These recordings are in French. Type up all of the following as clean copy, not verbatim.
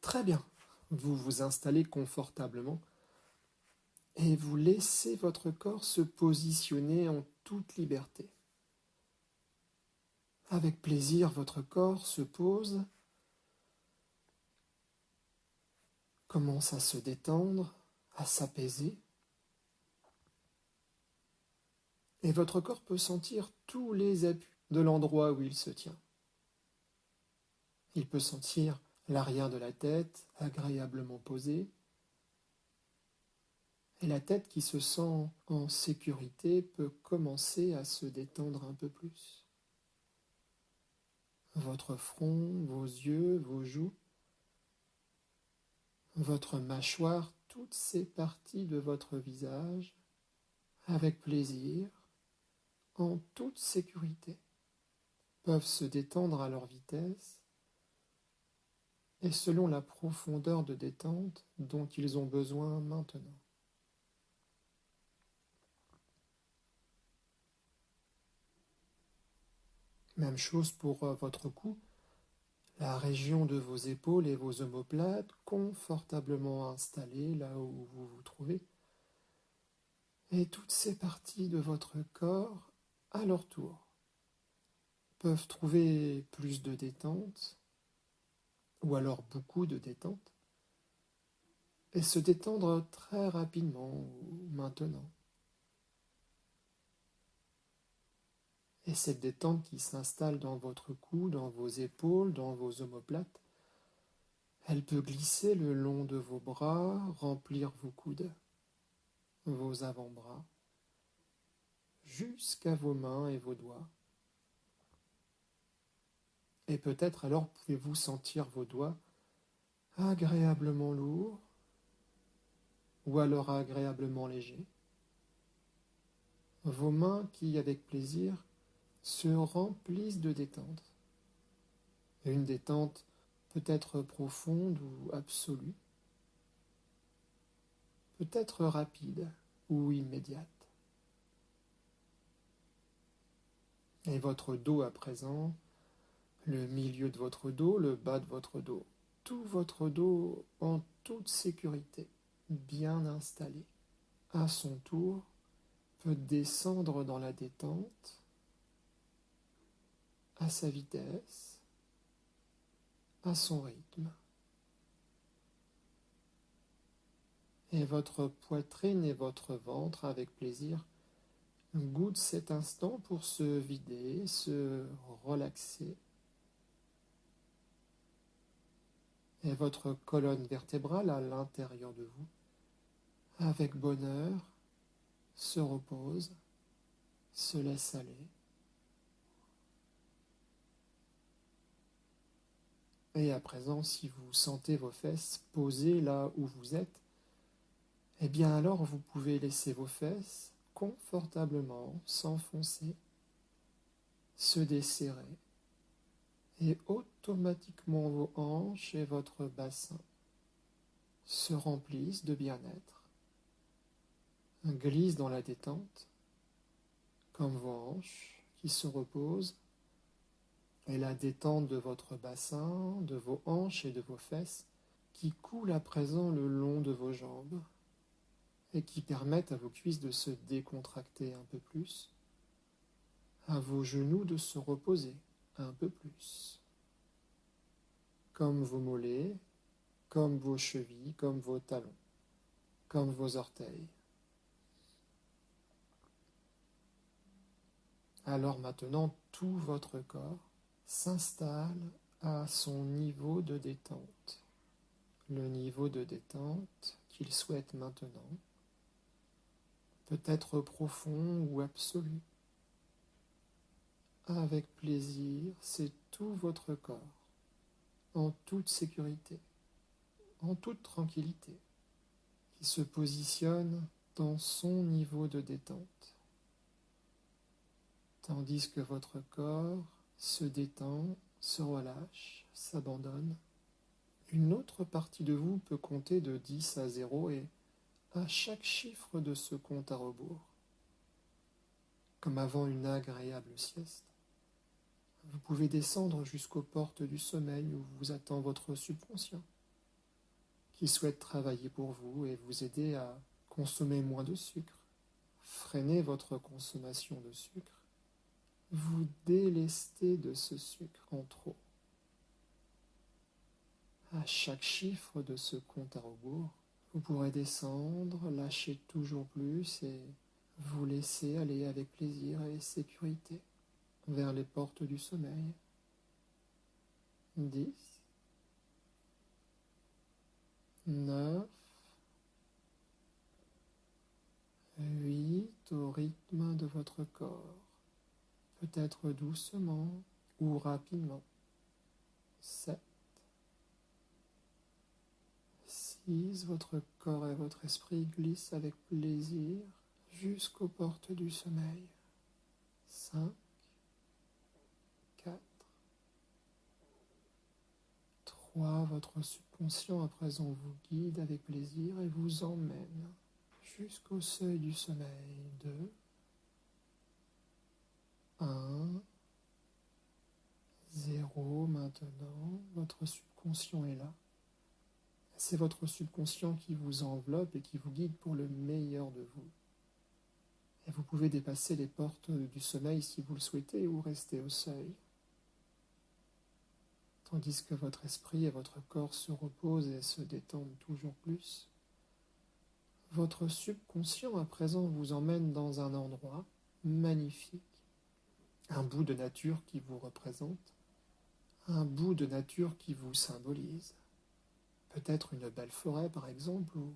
Très bien. Vous vous installez confortablement et vous laissez votre corps se positionner en toute liberté. Avec plaisir, votre corps se pose, commence à se détendre, à s'apaiser, et votre corps peut sentir tous les appuis de l'endroit où il se tient. Il peut sentir l'arrière de la tête agréablement posée, et la tête qui se sent en sécurité peut commencer à se détendre un peu plus. Votre front, vos yeux, vos joues, votre mâchoire, toutes ces parties de votre visage, avec plaisir, en toute sécurité, peuvent se détendre à leur vitesse et selon la profondeur de détente dont ils ont besoin maintenant. Même chose pour votre cou, la région de vos épaules et vos omoplates confortablement installées là où vous vous trouvez, et toutes ces parties de votre corps, à leur tour, peuvent trouver plus de détente, ou alors beaucoup de détente, et se détendre très rapidement ou maintenant. Et cette détente qui s'installe dans votre cou, dans vos épaules, dans vos omoplates, elle peut glisser le long de vos bras, remplir vos coudes, vos avant-bras, jusqu'à vos mains et vos doigts. Et peut-être alors pouvez-vous sentir vos doigts agréablement lourds ou alors agréablement légers. Vos mains qui, avec plaisir, se remplissent de détente. Une détente peut-être profonde ou absolue, peut-être rapide ou immédiate. Et votre dos à présent, le milieu de votre dos, le bas de votre dos, tout votre dos en toute sécurité, bien installé, à son tour, peut descendre dans la détente, à sa vitesse, à son rythme. Et votre poitrine et votre ventre, avec plaisir, goûtent cet instant pour se vider, se relaxer. Et votre colonne vertébrale à l'intérieur de vous, avec bonheur, se repose, se laisse aller. Et à présent, si vous sentez vos fesses posées là où vous êtes, eh bien alors vous pouvez laisser vos fesses confortablement s'enfoncer, se desserrer, et automatiquement vos hanches et votre bassin se remplissent de bien-être, glissent dans la détente, comme vos hanches qui se reposent, et la détente de votre bassin, de vos hanches et de vos fesses qui coule à présent le long de vos jambes et qui permettent à vos cuisses de se décontracter un peu plus, à vos genoux de se reposer un peu plus, comme vos mollets, comme vos chevilles, comme vos talons, comme vos orteils. Alors maintenant, tout votre corps s'installe à son niveau de détente, le niveau de détente qu'il souhaite maintenant, peut être profond ou absolu. Avec plaisir, c'est tout votre corps, en toute sécurité, en toute tranquillité, qui se positionne dans son niveau de détente, tandis que votre corps se détend, se relâche, s'abandonne. Une autre partie de vous peut compter de 10 à 0 et à chaque chiffre de ce compte à rebours, comme avant une agréable sieste, vous pouvez descendre jusqu'aux portes du sommeil où vous attend votre subconscient. qui souhaite travailler pour vous et vous aider à consommer moins de sucre, freiner votre consommation de sucre, vous délester de ce sucre en trop. À chaque chiffre de ce compte à rebours, vous pourrez descendre, lâcher toujours plus et vous laisser aller avec plaisir et sécurité vers les portes du sommeil. 10, 9, 8 au rythme de votre corps, peut-être doucement ou rapidement. 7, 6, votre corps et votre esprit glissent avec plaisir jusqu'aux portes du sommeil. 5, 4, 3, votre subconscient à présent vous guide avec plaisir et vous emmène jusqu'au seuil du sommeil. 2, 1, 0, maintenant, votre subconscient est là. C'est votre subconscient qui vous enveloppe et qui vous guide pour le meilleur de vous. Et vous pouvez dépasser les portes du sommeil si vous le souhaitez ou rester au seuil. Tandis que votre esprit et votre corps se reposent et se détendent toujours plus, votre subconscient à présent vous emmène dans un endroit magnifique, un bout de nature qui vous représente, un bout de nature qui vous symbolise. Peut-être une belle forêt par exemple, ou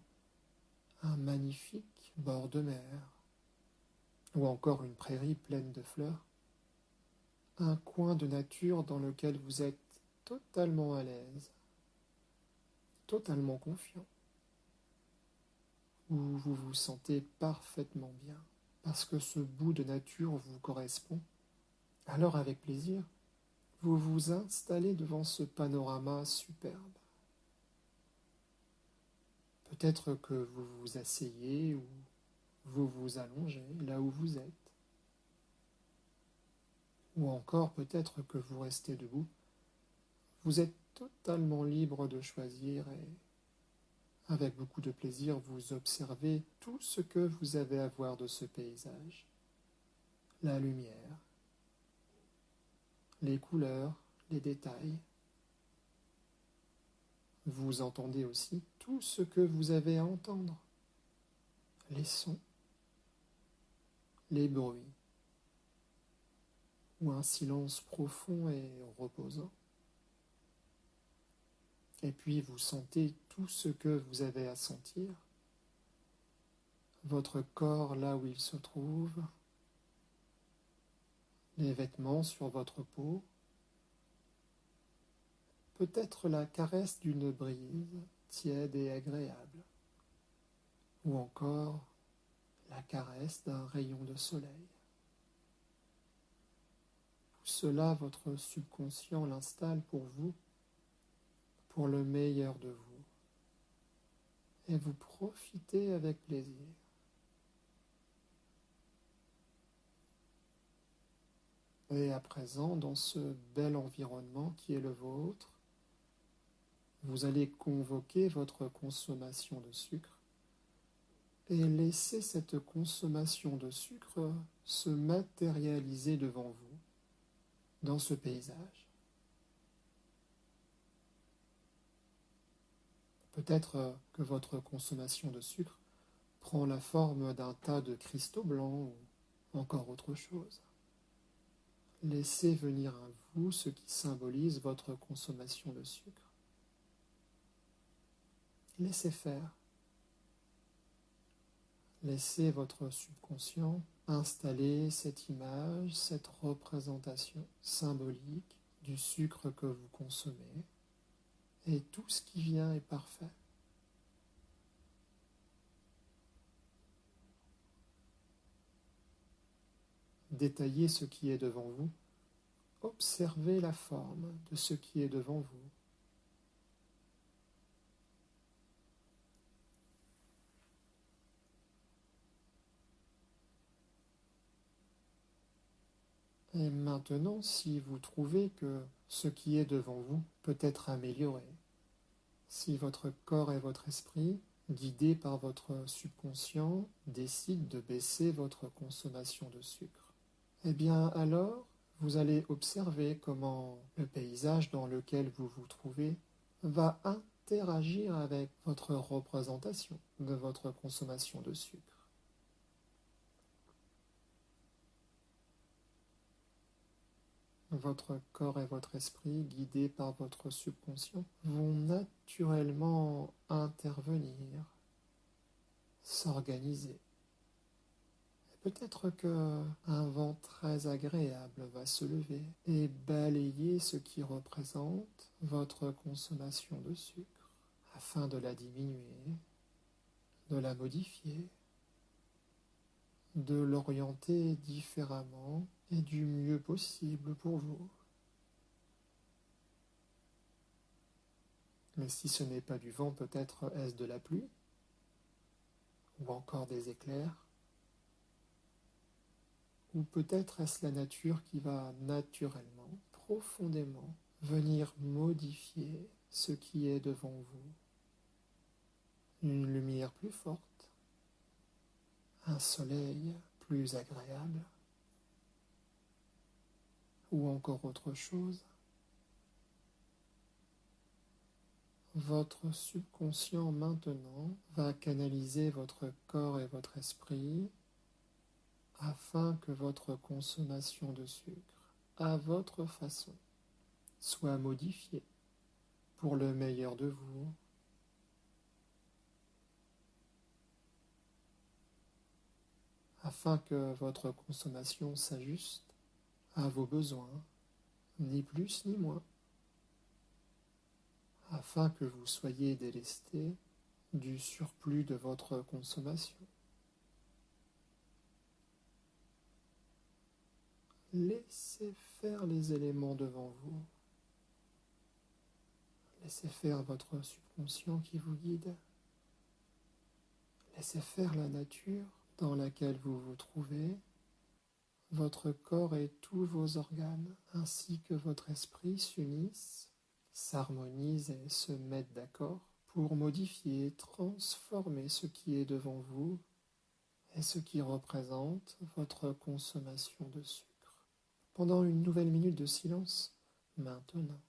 un magnifique bord de mer, ou encore une prairie pleine de fleurs, un coin de nature dans lequel vous êtes totalement à l'aise, totalement confiant, où vous vous sentez parfaitement bien, parce que ce bout de nature vous correspond. Alors avec plaisir, vous vous installez devant ce panorama superbe. Peut-être que vous vous asseyez ou vous vous allongez là où vous êtes. Ou encore peut-être que vous restez debout. Vous êtes totalement libre de choisir et, avec beaucoup de plaisir, vous observez tout ce que vous avez à voir de ce paysage. La lumière, les couleurs, les détails. Vous entendez aussi tout ce que vous avez à entendre. Les sons, les bruits, ou un silence profond et reposant. Et puis vous sentez tout ce que vous avez à sentir, votre corps là où il se trouve, les vêtements sur votre peau, peut-être la caresse d'une brise tiède et agréable, ou encore la caresse d'un rayon de soleil. Tout cela, votre subconscient l'installe pour vous, pour le meilleur de vous, et vous profitez avec plaisir. Et à présent, dans ce bel environnement qui est le vôtre, vous allez convoquer votre consommation de sucre et laisser cette consommation de sucre se matérialiser devant vous dans ce paysage. Peut-être que votre consommation de sucre prend la forme d'un tas de cristaux blancs ou encore autre chose. Laissez venir à vous ce qui symbolise votre consommation de sucre. Laissez faire. Laissez votre subconscient installer cette image, cette représentation symbolique du sucre que vous consommez, et tout ce qui vient est parfait. Détaillez ce qui est devant vous, observez la forme de ce qui est devant vous. Et maintenant, si vous trouvez que ce qui est devant vous peut être amélioré, Si votre corps et votre esprit, guidés par votre subconscient, décident de baisser votre consommation de sucre, eh bien alors, vous allez observer comment le paysage dans lequel vous vous trouvez va interagir avec votre représentation de votre consommation de sucre. Votre corps et votre esprit, guidés par votre subconscient, vont naturellement intervenir, s'organiser. Peut-être qu'un vent très agréable va se lever et balayer ce qui représente votre consommation de sucre, afin de la diminuer, de la modifier, de l'orienter différemment et du mieux possible pour vous. Mais si ce n'est pas du vent, peut-être est-ce de la pluie ou encore des éclairs, ou peut-être est-ce la nature qui va naturellement, profondément, venir modifier ce qui est devant vous. Une lumière plus forte, un soleil plus agréable, ou encore autre chose. Votre subconscient maintenant va canaliser votre corps et votre esprit afin que votre consommation de sucre, à votre façon, soit modifiée pour le meilleur de vous, afin que votre consommation s'ajuste à vos besoins, ni plus ni moins, afin que vous soyez délesté du surplus de votre consommation. Laissez faire les éléments devant vous. Laissez faire votre subconscient qui vous guide. Laissez faire la nature dans laquelle vous vous trouvez, votre corps et tous vos organes, ainsi que votre esprit s'unissent, s'harmonisent et se mettent d'accord pour modifier, transformer ce qui est devant vous et ce qui représente votre consommation de sucre. Pendant une nouvelle minute de silence, maintenant.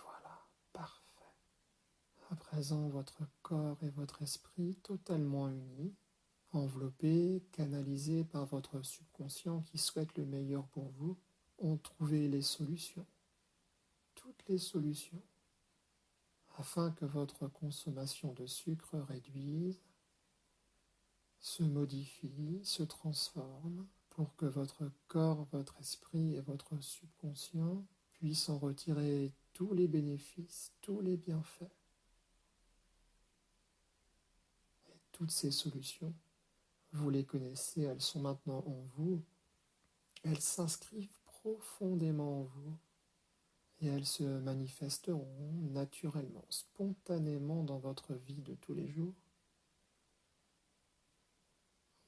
Voilà, parfait. À présent, votre corps et votre esprit totalement unis, enveloppés, canalisés par votre subconscient qui souhaite le meilleur pour vous, ont trouvé les solutions, toutes les solutions, afin que votre consommation de sucre réduise, se modifie, se transforme, pour que votre corps, votre esprit et votre subconscient puissent en retirer tous les bénéfices, tous les bienfaits. Et toutes ces solutions, vous les connaissez, elles sont maintenant en vous, elles s'inscrivent profondément en vous et elles se manifesteront naturellement, spontanément dans votre vie de tous les jours,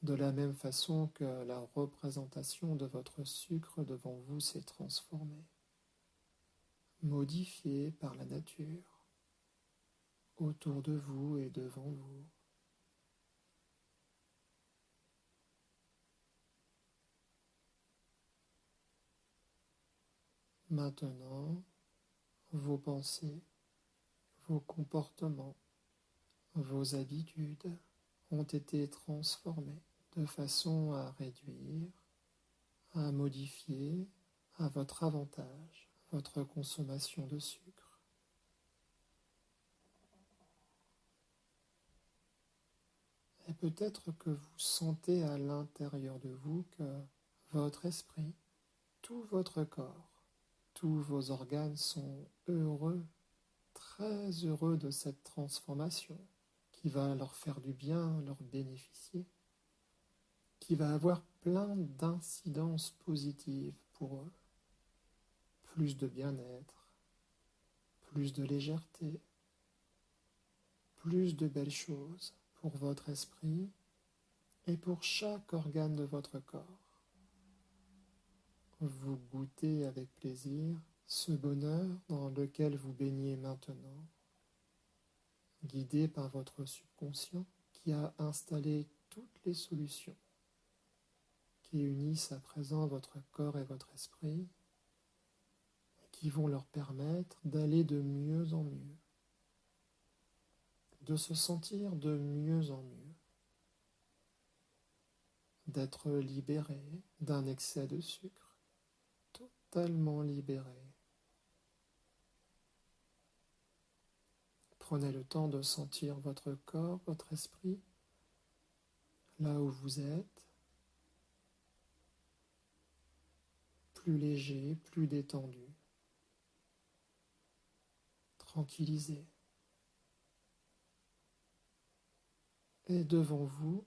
de la même façon que la représentation de votre sucre devant vous s'est transformée, modifiée par la nature, autour de vous et devant vous. Maintenant, vos pensées, vos comportements, vos habitudes ont été transformés de façon à réduire, à modifier à votre avantage votre consommation de sucre. Et peut-être que vous sentez à l'intérieur de vous que votre esprit, tout votre corps, tous vos organes sont heureux, très heureux de cette transformation qui va leur faire du bien, leur bénéficier, qui va avoir plein d'incidences positives pour eux. Plus de bien-être, plus de légèreté, plus de belles choses pour votre esprit et pour chaque organe de votre corps. Vous goûtez avec plaisir ce bonheur dans lequel vous baignez maintenant, guidé par votre subconscient qui a installé toutes les solutions qui unissent à présent votre corps et votre esprit et qui vont leur permettre d'aller de mieux en mieux, de se sentir de mieux en mieux, d'être libéré d'un excès de sucre, totalement libéré. Prenez le temps de sentir votre corps, votre esprit, là où vous êtes, plus léger, plus détendu, tranquillisé. Et devant vous,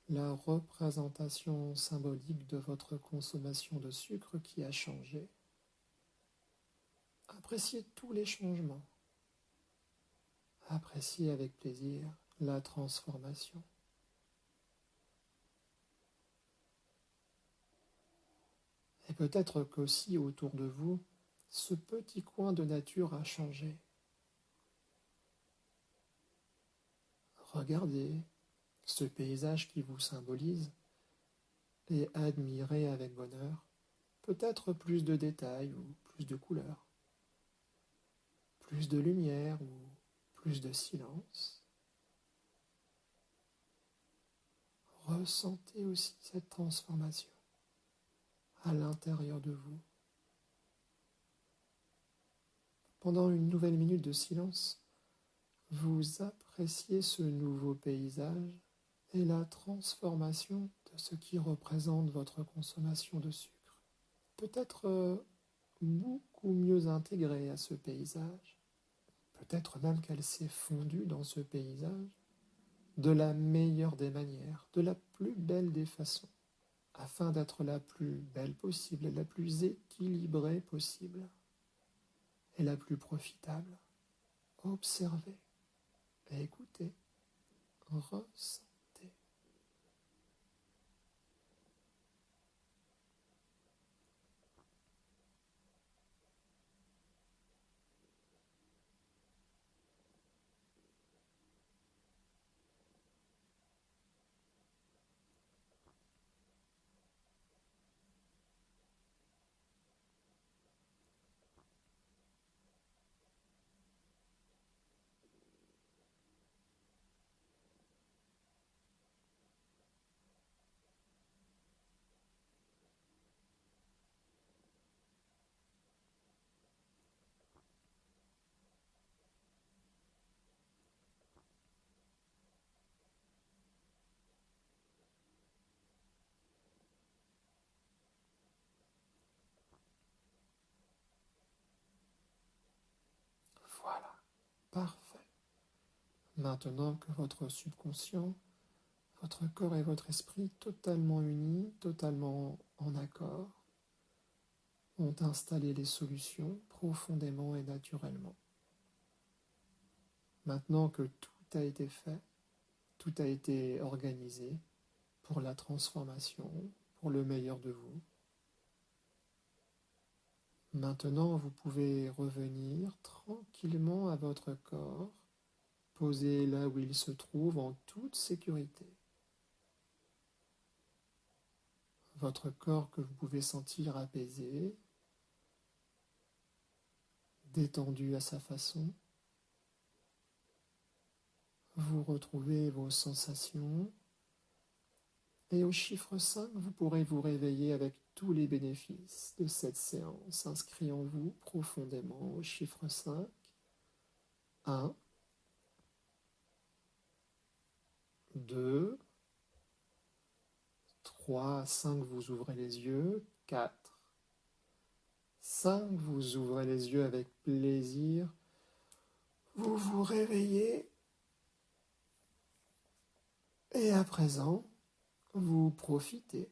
la représentation symbolique de votre consommation de sucre qui a changé. Appréciez tous les changements. Appréciez avec plaisir la transformation. Et peut-être qu'aussi autour de vous, ce petit coin de nature a changé. Regardez ce paysage qui vous symbolise et admirez avec bonheur peut-être plus de détails ou plus de couleurs, plus de lumière ou plus de silence. Ressentez aussi cette transformation à l'intérieur de vous. Pendant une nouvelle minute de silence, vous appréciez ce nouveau paysage et la transformation de ce qui représente votre consommation de sucre. Peut-être beaucoup mieux intégrée à ce paysage. Peut-être même qu'elle s'est fondue dans ce paysage de la meilleure des manières, de la plus belle des façons, afin d'être la plus belle possible et la plus équilibrée possible et la plus profitable. Observez et écoutez, ressentez. Voilà, parfait. Maintenant que votre subconscient, votre corps et votre esprit totalement unis, totalement en accord, ont installé les solutions profondément et naturellement. Maintenant que tout a été fait, tout a été organisé pour la transformation, pour le meilleur de vous, maintenant vous pouvez revenir tranquillement à votre corps, posé là où il se trouve en toute sécurité. Votre corps que vous pouvez sentir apaisé, détendu à sa façon. Vous retrouvez vos sensations. Et au chiffre 5, vous pourrez vous réveiller avec tous les bénéfices de cette séance. Inscrivez-vous profondément au chiffre 5. 1, 2, 3, 5, vous ouvrez les yeux. 4, 5, vous ouvrez les yeux avec plaisir. Vous vous réveillez. Et à présent, vous profitez.